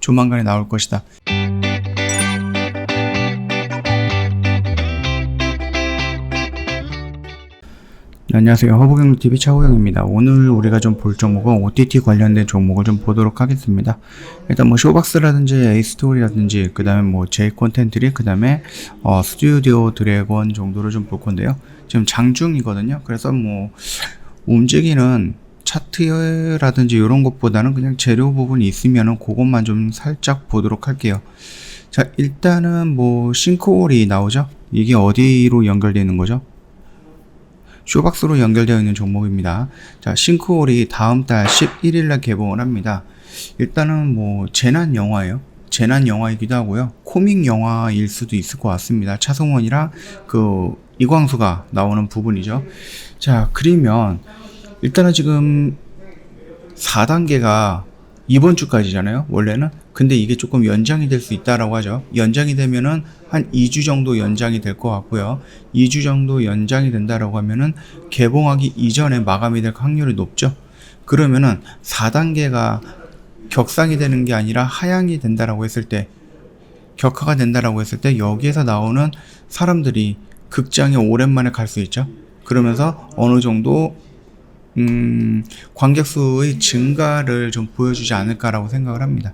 조만간에 나올 것이다. 안녕하세요. 허브경TV 차호영입니다. 오늘 우리가 좀 볼 종목은 OTT 관련된 종목을 좀 보도록 하겠습니다. 일단 뭐 쇼박스라든지 에이스토리라든지 그 다음에 뭐 J콘텐트리 그 다음에 스튜디오 드래곤 정도를 좀 볼 건데요. 지금 장중이거든요. 그래서 뭐 움직이는 차트라든지 이런 것보다는 그냥 재료 부분이 있으면은 그것만 좀 살짝 보도록 할게요. 자, 일단은 뭐 싱크홀이 나오죠. 이게 어디로 연결되는 거죠? 쇼박스로 연결되어 있는 종목입니다. 자, 싱크홀이 다음 달 11일날 개봉을 합니다. 일단은 뭐 재난 영화예요. 재난 영화이기도 하고요. 코믹 영화일 수도 있을 것 같습니다. 차성원이랑 그 이광수가 나오는 부분이죠. 자, 그러면 일단은 지금 4단계가 이번 주까지잖아요. 원래는. 근데 이게 조금 연장이 될 수 있다라고 하죠. 연장이 되면은 한 2주 정도 연장이 될 것 같고요. 2주 정도 연장이 된다라고 하면은 개봉하기 이전에 마감이 될 확률이 높죠. 그러면은 4단계가 격상이 되는 게 아니라 하향이 된다라고 했을 때, 격하가 된다라고 했을 때 여기에서 나오는 사람들이 극장에 오랜만에 갈 수 있죠. 그러면서 어느 정도 관객 수의 증가를 좀 보여주지 않을까라고 생각을 합니다.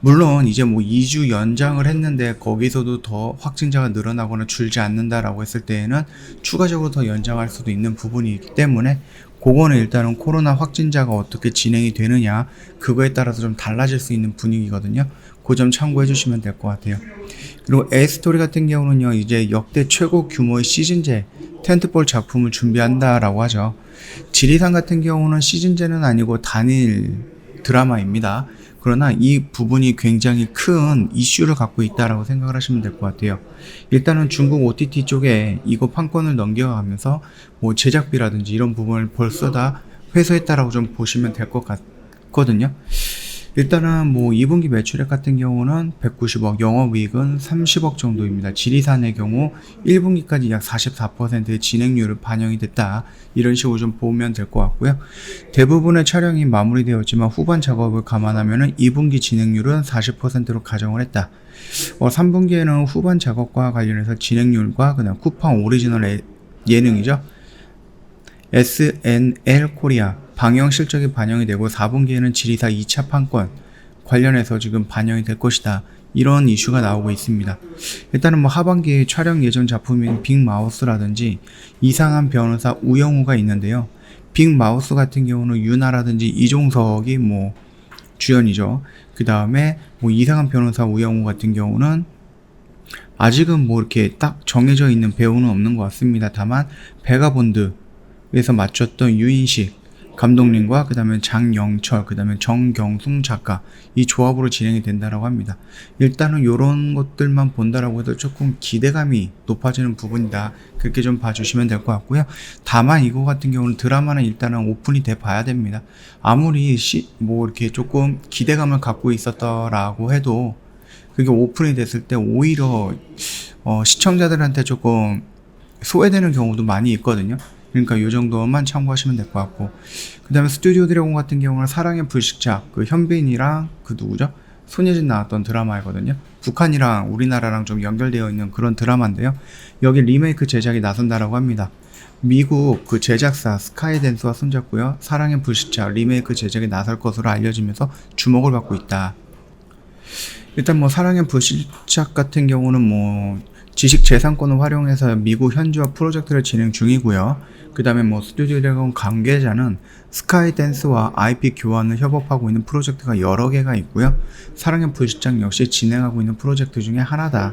물론 이제 뭐 2주 연장을 했는데 거기서도 더 확진자가 늘어나거나 줄지 않는다라고 했을 때에는 추가적으로 더 연장할 수도 있는 부분이기 때문에 그거는 일단은 코로나 확진자가 어떻게 진행이 되느냐 그거에 따라서 좀 달라질 수 있는 분위기거든요. 그 점 참고해 주시면 될 것 같아요. 그리고 에이스토리 같은 경우는요, 이제 역대 최고 규모의 시즌제 텐트볼 작품을 준비한다라고 하죠. 지리산 같은 경우는 시즌제는 아니고 단일 드라마입니다. 그러나 이 부분이 굉장히 큰 이슈를 갖고 있다라고 생각을 하시면 될 것 같아요. 일단은 중국 OTT 쪽에 이거 판권을 넘겨가면서 뭐 제작비라든지 이런 부분을 벌써 다 회수했다라고 좀 보시면 될 것 같거든요. 일단은 뭐 2분기 매출액 같은 경우는 190억, 영업이익은 30억 정도입니다. 지리산의 경우 1분기까지 약 44%의 진행률을 반영이 됐다. 이런 식으로 좀 보면 될 것 같고요. 대부분의 촬영이 마무리되었지만 후반 작업을 감안하면 2분기 진행률은 40%로 가정을 했다. 3분기에는 후반 작업과 관련해서 진행률과 그다음 쿠팡 오리지널 예능이죠. SNL 코리아 방영 실적이 반영이 되고 4분기에는 지리사 2차 판권 관련해서 지금 반영이 될 것이다. 이런 이슈가 나오고 있습니다. 일단은 뭐 하반기에 촬영 예정 작품인 빅마우스라든지 이상한 변호사 우영우가 있는데요. 빅마우스 같은 경우는 유나라든지 이종석이 뭐 주연이죠. 그 다음에 뭐 이상한 변호사 우영우 같은 경우는 아직은 뭐 이렇게 딱 정해져 있는 배우는 없는 것 같습니다. 다만 베가본드에서 맞췄던 유인식 감독님과 그 다음에 장영철, 그 다음에 정경숭 작가 이 조합으로 진행이 된다라고 합니다. 일단은 이런 것들만 본다라고 해도 조금 기대감이 높아지는 부분이다. 그렇게 좀 봐주시면 될 것 같고요. 다만 이거 같은 경우는 드라마는 일단은 오픈이 돼 봐야 됩니다. 아무리 뭐 이렇게 조금 기대감을 갖고 있었더라고 해도 그게 오픈이 됐을 때 오히려 시청자들한테 조금 소외되는 경우도 많이 있거든요. 그러니까 이 정도만 참고하시면 될 것 같고, 그 다음에 스튜디오 드래곤 같은 경우는 사랑의 불식작 그 현빈이랑 그 누구죠? 손예진 나왔던 드라마이거든요. 북한이랑 우리나라랑 좀 연결되어 있는 그런 드라마인데요. 여기 리메이크 제작이 나선다라고 합니다. 미국 그 제작사 스카이댄스와 손잡고요. 사랑의 불식작 리메이크 제작에 나설 것으로 알려지면서 주목을 받고 있다. 일단 뭐 사랑의 불식작 같은 경우는 뭐 지식재산권을 활용해서 미국 현지화 프로젝트를 진행 중이고요. 그 다음에 뭐 스튜디오 드래곤 관계자는 스카이댄스와 IP 교환을 협업하고 있는 프로젝트가 여러 개가 있고요. 사랑의 불식작 역시 진행하고 있는 프로젝트 중에 하나다.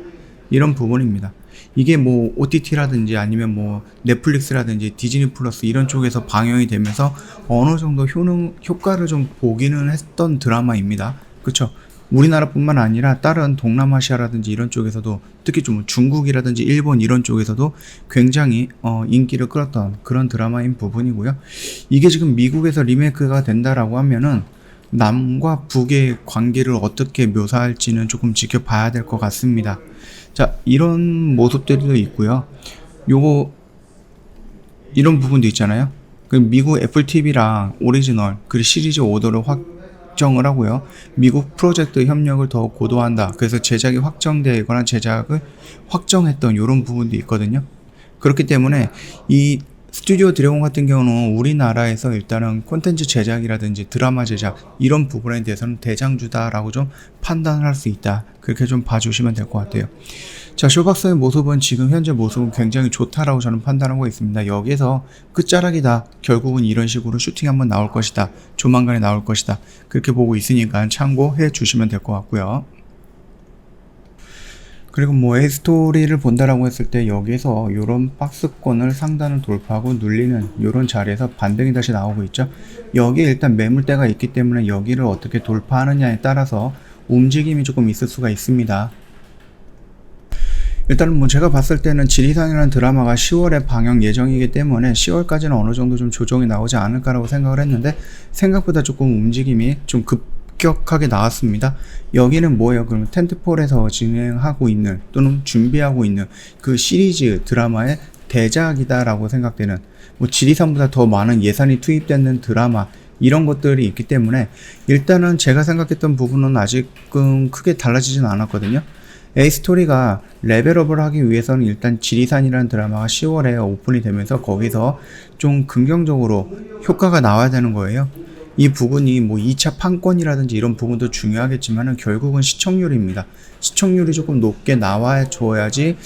이런 부분입니다. 이게 뭐 OTT라든지 아니면 뭐 넷플릭스라든지 디즈니 플러스 이런 쪽에서 방영이 되면서 어느 정도 효과를 좀 보기는 했던 드라마입니다. 그쵸? 우리나라뿐만 아니라 다른 동남아시아라든지 이런 쪽에서도 특히 좀 중국이라든지 일본 이런 쪽에서도 굉장히 인기를 끌었던 그런 드라마인 부분이고요. 이게 지금 미국에서 리메이크가 된다라고 하면은 남과 북의 관계를 어떻게 묘사할지는 조금 지켜봐야 될 것 같습니다. 자, 이런 모습들도 있고요. 이런 부분도 있잖아요. 그 미국 애플 TV랑 오리지널 그리고 시리즈 오더를 결정을 하고요. 미국 프로젝트 협력을 더 고도화한다. 그래서 제작이 확정되거나 제작을 확정했던 이런 부분도 있거든요. 그렇기 때문에 이 스튜디오 드래곤 같은 경우는 우리나라에서 일단은 콘텐츠 제작이라든지 드라마 제작 이런 부분에 대해서는 대장주다라고 좀 판단을 할 수 있다. 그렇게 좀 봐주시면 될 것 같아요. 자, 쇼박사의 모습은 지금 현재 모습은 굉장히 좋다라고 저는 판단하고 있습니다. 여기에서 끝자락이다. 결국은 이런 식으로 슈팅이 한번 나올 것이다. 조만간에 나올 것이다. 그렇게 보고 있으니까 참고해 주시면 될 것 같고요. 그리고 뭐 A스토리를 본다라고 했을 때 여기에서 이런 박스권을 상단을 돌파하고 눌리는 이런 자리에서 반등이 다시 나오고 있죠. 여기에 일단 매물대가 있기 때문에 여기를 어떻게 돌파하느냐에 따라서 움직임이 조금 있을 수가 있습니다. 일단은 뭐 제가 봤을 때는 지리산이라는 드라마가 10월에 방영 예정이기 때문에 10월까지는 어느 정도 좀 조정이 나오지 않을까라고 생각을 했는데 생각보다 조금 움직임이 좀 급격하게 나왔습니다. 여기는 뭐예요? 그럼 텐트폴에서 진행하고 있는 또는 준비하고 있는 그 시리즈 드라마의 대작이다라고 생각되는 뭐 지리산보다 더 많은 예산이 투입되는 드라마 이런 것들이 있기 때문에 일단은 제가 생각했던 부분은 아직은 크게 달라지진 않았거든요. A스토리가 레벨업을 하기 위해서는 일단 지리산이라는 드라마가 10월에 오픈이 되면서 거기서 좀 긍정적으로 효과가 나와야 되는 거예요. 이 부분이 뭐 2차 판권이라든지 이런 부분도 중요하겠지만은 결국은 시청률입니다. 시청률이 조금 높게 나와줘야지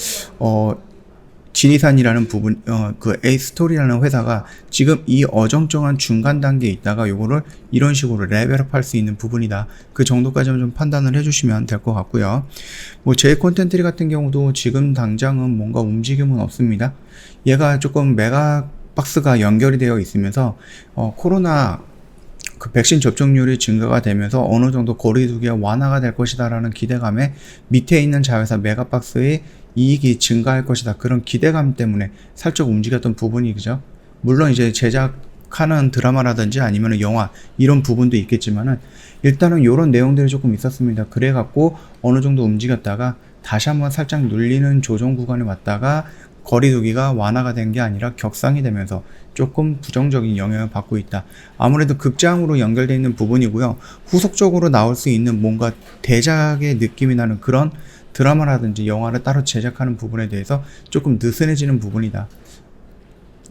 지리산이라는 부분, 그 A스토리라는 회사가 지금 이 어정쩡한 중간 단계에 있다가 요거를 이런 식으로 레벨업 할 수 있는 부분이다. 그 정도까지만 좀 판단을 해주시면 될 것 같고요. 뭐 J콘텐트리 같은 경우도 지금 당장은 뭔가 움직임은 없습니다. 얘가 조금 메가 박스가 연결이 되어 있으면서, 코로나 그 백신 접종률이 증가가 되면서 어느 정도 거리두기가 완화가 될 것이다라는 기대감에 밑에 있는 자회사 메가박스의 이익이 증가할 것이다. 그런 기대감 때문에 살짝 움직였던 부분이 그죠? 물론 이제 제작하는 드라마라든지 아니면 영화 이런 부분도 있겠지만은 일단은 이런 내용들이 조금 있었습니다. 그래갖고 어느 정도 움직였다가 다시 한번 살짝 눌리는 조정 구간에 왔다가 거리두기가 완화가 된 게 아니라 격상이 되면서 조금 부정적인 영향을 받고 있다. 아무래도 극장으로 연결되어 있는 부분이고요. 후속적으로 나올 수 있는 뭔가 대작의 느낌이 나는 그런 드라마라든지 영화를 따로 제작하는 부분에 대해서 조금 느슨해지는 부분이다.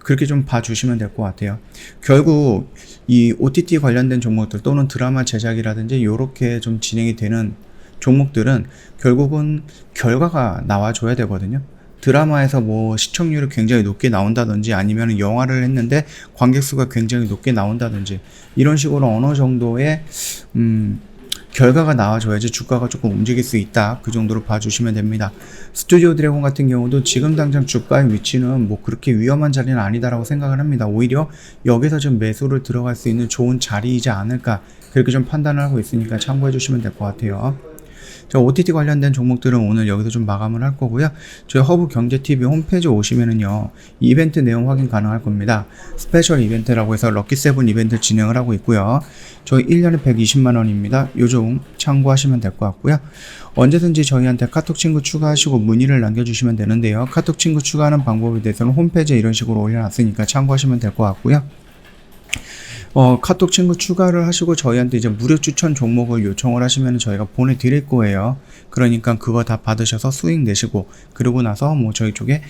그렇게 좀 봐주시면 될 것 같아요. 결국 이 OTT 관련된 종목들 또는 드라마 제작이라든지 이렇게 좀 진행이 되는 종목들은 결국은 결과가 나와줘야 되거든요. 드라마에서 뭐 시청률이 굉장히 높게 나온다든지 아니면 영화를 했는데 관객 수가 굉장히 높게 나온다든지 이런 식으로 어느 정도의 결과가 나와줘야지 주가가 조금 움직일 수 있다. 그 정도로 봐주시면 됩니다. 스튜디오 드래곤 같은 경우도 지금 당장 주가의 위치는 뭐 그렇게 위험한 자리는 아니다라고 생각을 합니다. 오히려 여기서 좀 매수를 들어갈 수 있는 좋은 자리이지 않을까 그렇게 좀 판단을 하고 있으니까 참고해 주시면 될 것 같아요. 저 OTT 관련된 종목들은 오늘 여기서 좀 마감을 할 거고요. 저희 허브경제TV 홈페이지 오시면은요, 이벤트 내용 확인 가능할 겁니다. 스페셜 이벤트라고 해서 럭키세븐 이벤트 진행을 하고 있고요. 저희 1년에 120만원입니다. 요즘 참고하시면 될 것 같고요. 언제든지 저희한테 카톡 친구 추가하시고 문의를 남겨주시면 되는데요. 카톡 친구 추가하는 방법에 대해서는 홈페이지에 이런 식으로 올려놨으니까 참고하시면 될 것 같고요. 카톡 친구 추가를 하시고 저희한테 이제 무료 추천 종목을 요청을 하시면 저희가 보내드릴 거예요. 그러니까 그거 다 받으셔서 수익 내시고 그러고 나서 뭐 저희 쪽에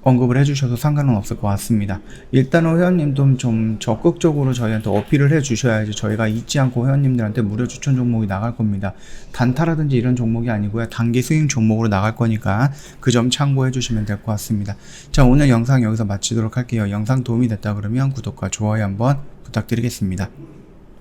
언급을 해주셔도 상관은 없을 것 같습니다. 일단은 회원님도 좀 적극적으로 저희한테 어필을 해주셔야지 저희가 잊지 않고 회원님들한테 무료 추천 종목이 나갈 겁니다. 단타라든지 이런 종목이 아니고요. 단기 수익 종목으로 나갈 거니까 그 점 참고해 주시면 될 것 같습니다. 자, 오늘 영상 여기서 마치도록 할게요. 영상 도움이 됐다 그러면 구독과 좋아요 한번 부탁드리겠습니다.